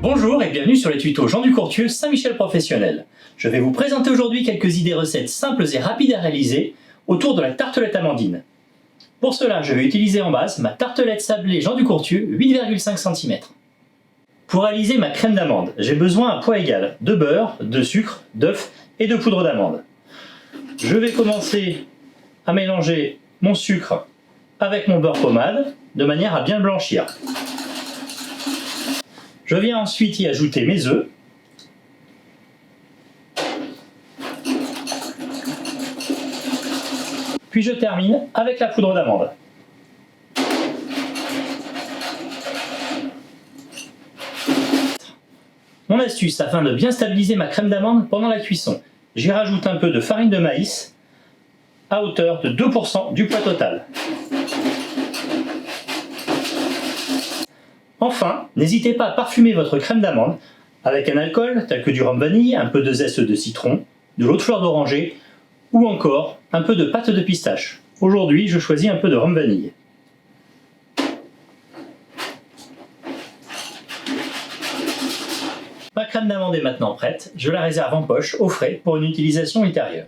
Bonjour et bienvenue sur les tutos Jean Ducourtieu Saint-Michel Professionnel. Je vais vous présenter aujourd'hui quelques idées recettes simples et rapides à réaliser autour de la tartelette amandine. Pour cela, je vais utiliser en base ma tartelette sablée Jean Ducourtieu 8,5 cm. Pour réaliser ma crème d'amande, j'ai besoin à poids égal de beurre, de sucre, d'œuf et de poudre d'amande. Je vais commencer à mélanger mon sucre avec mon beurre pommade de manière à bien le blanchir. Je viens ensuite y ajouter mes œufs. Puis je termine avec la poudre d'amande. Mon astuce afin de bien stabiliser ma crème d'amande pendant la cuisson, j'y rajoute un peu de farine de maïs à hauteur de 2% du poids total. Enfin, n'hésitez pas à parfumer votre crème d'amande avec un alcool tel que du rhum vanille, un peu de zeste de citron, de l'eau de fleur d'oranger ou encore un peu de pâte de pistache. Aujourd'hui, je choisis un peu de rhum vanille. Ma crème d'amande est maintenant prête, je la réserve en poche au frais pour une utilisation ultérieure.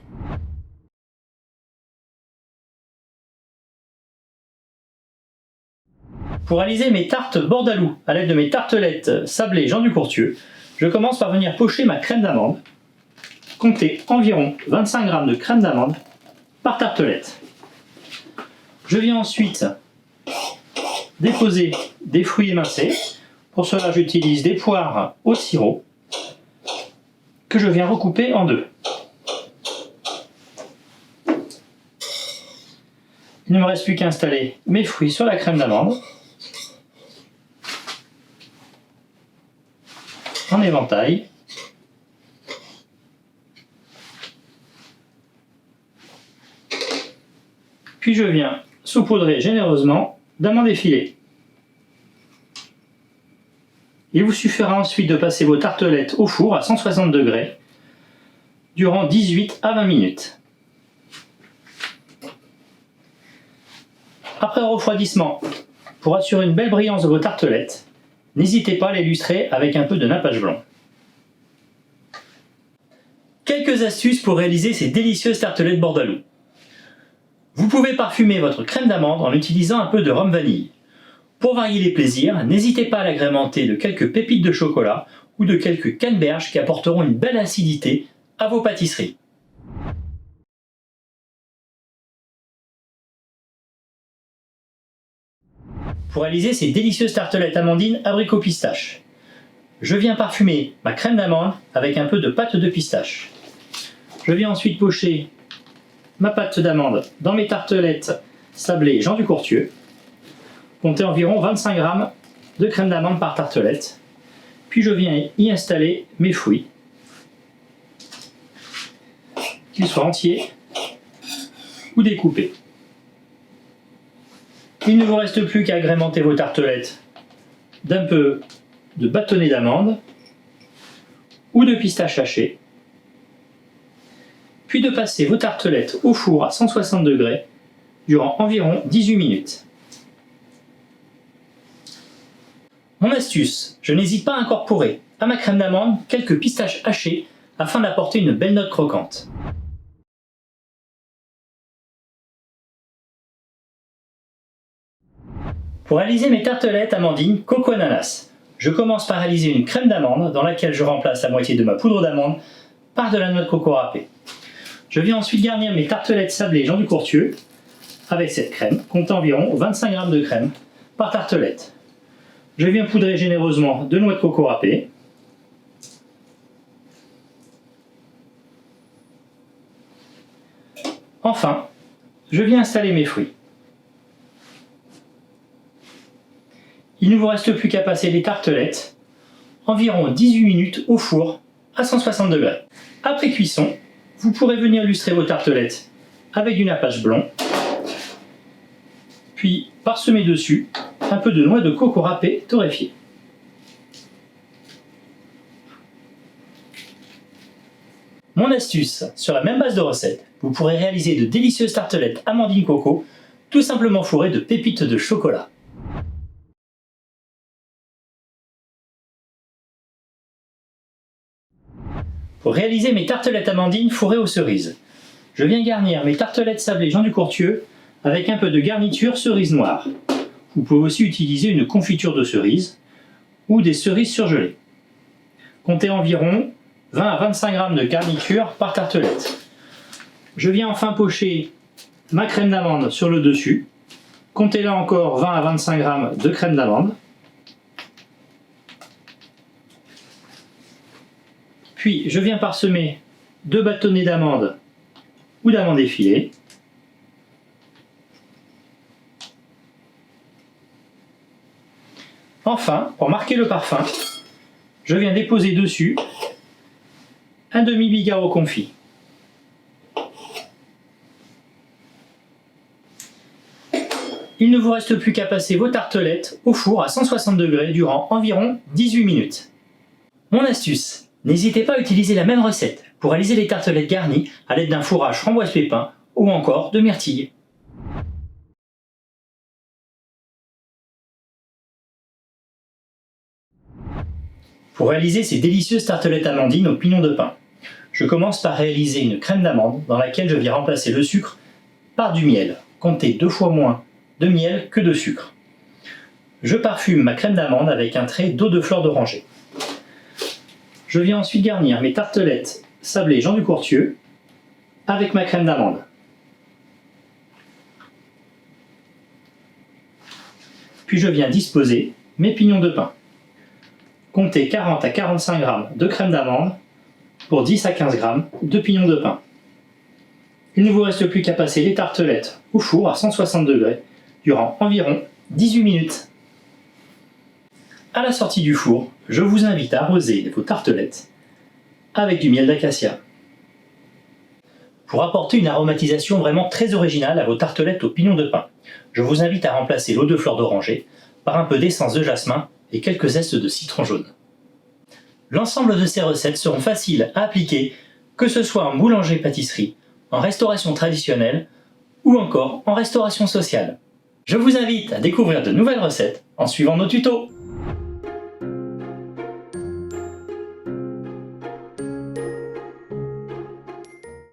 Pour réaliser mes tartes bordalou à l'aide de mes tartelettes sablées Jean Ducourtieu, je commence par venir pocher ma crème d'amande. Comptez environ 25 g de crème d'amande par tartelette. Je viens ensuite déposer des fruits émincés. Pour cela, j'utilise des poires au sirop que je viens recouper en deux. Il ne me reste plus qu'à installer mes fruits sur la crème d'amande en éventail. Puis je viens saupoudrer généreusement d'amandes effilées. Il vous suffira ensuite de passer vos tartelettes au four à 160 degrés durant 18 à 20 minutes. Après refroidissement, pour assurer une belle brillance de vos tartelettes, n'hésitez pas à les lustrer avec un peu de nappage blanc. Quelques astuces pour réaliser ces délicieuses tartelettes bordalou. Vous pouvez parfumer votre crème d'amande en utilisant un peu de rhum vanille. Pour varier les plaisirs, n'hésitez pas à l'agrémenter de quelques pépites de chocolat ou de quelques canneberges qui apporteront une belle acidité à vos pâtisseries. Pour réaliser ces délicieuses tartelettes amandines abricot pistache, je viens parfumer ma crème d'amande avec un peu de pâte de pistache. Je viens ensuite pocher ma pâte d'amande dans mes tartelettes sablées Jean Ducourtieu. Comptez environ 25 g de crème d'amande par tartelette. Puis je viens y installer mes fruits, qu'ils soient entiers ou découpés. Il ne vous reste plus qu'à agrémenter vos tartelettes d'un peu de bâtonnet d'amande ou de pistache hachée, puis de passer vos tartelettes au four à 160 degrés durant environ 18 minutes. Mon astuce, je n'hésite pas à incorporer à ma crème d'amande quelques pistaches hachées afin d'apporter une belle note croquante. Pour réaliser mes tartelettes amandines coco ananas, je commence par réaliser une crème d'amande dans laquelle je remplace la moitié de ma poudre d'amande par de la noix de coco râpée. Je viens ensuite garnir mes tartelettes sablées Jean Ducourtieu avec cette crème, comptant environ 25 g de crème par tartelette. Je viens poudrer généreusement de noix de coco râpée. Enfin, je viens installer mes fruits. Il ne vous reste plus qu'à passer les tartelettes environ 18 minutes au four à 160 degrés. Après cuisson, vous pourrez venir lustrer vos tartelettes avec du nappage blanc, puis parsemer dessus un peu de noix de coco râpée torréfiée. Mon astuce, sur la même base de recette, vous pourrez réaliser de délicieuses tartelettes amandine coco, tout simplement fourrées de pépites de chocolat. Pour réaliser mes tartelettes amandines fourrées aux cerises, je viens garnir mes tartelettes sablées Jean du Courtieu avec un peu de garniture cerise noire. Vous pouvez aussi utiliser une confiture de cerises ou des cerises surgelées. Comptez environ 20 à 25 g de garniture par tartelette. Je viens enfin pocher ma crème d'amande sur le dessus. Comptez là encore 20 à 25 g de crème d'amande. Puis je viens parsemer 2 bâtonnets d'amandes ou d'amandes effilées. Enfin, pour marquer le parfum, je viens déposer dessus un demi-bigarreau confit. Il ne vous reste plus qu'à passer vos tartelettes au four à 160 degrés durant environ 18 minutes. Mon astuce, n'hésitez pas à utiliser la même recette pour réaliser les tartelettes garnies à l'aide d'un fourrage framboise pépin ou encore de myrtille. Pour réaliser ces délicieuses tartelettes amandines au pignon de pain, je commence par réaliser une crème d'amande dans laquelle je viens remplacer le sucre par du miel. Comptez 2 fois moins de miel que de sucre. Je parfume ma crème d'amande avec un trait d'eau de fleur d'oranger. Je viens ensuite garnir mes tartelettes sablées Jean du Courtieu avec ma crème d'amande. Puis je viens disposer mes pignons de pain. Comptez 40 à 45 g de crème d'amande pour 10 à 15 g de pignons de pain. Il ne vous reste plus qu'à passer les tartelettes au four à 160 degrés durant environ 18 minutes. À la sortie du four, je vous invite à arroser vos tartelettes avec du miel d'acacia. Pour apporter une aromatisation vraiment très originale à vos tartelettes au pignon de pain, je vous invite à remplacer l'eau de fleur d'oranger par un peu d'essence de jasmin et quelques zestes de citron jaune. L'ensemble de ces recettes seront faciles à appliquer, que ce soit en boulangerie-pâtisserie, en restauration traditionnelle ou encore en restauration sociale. Je vous invite à découvrir de nouvelles recettes en suivant nos tutos.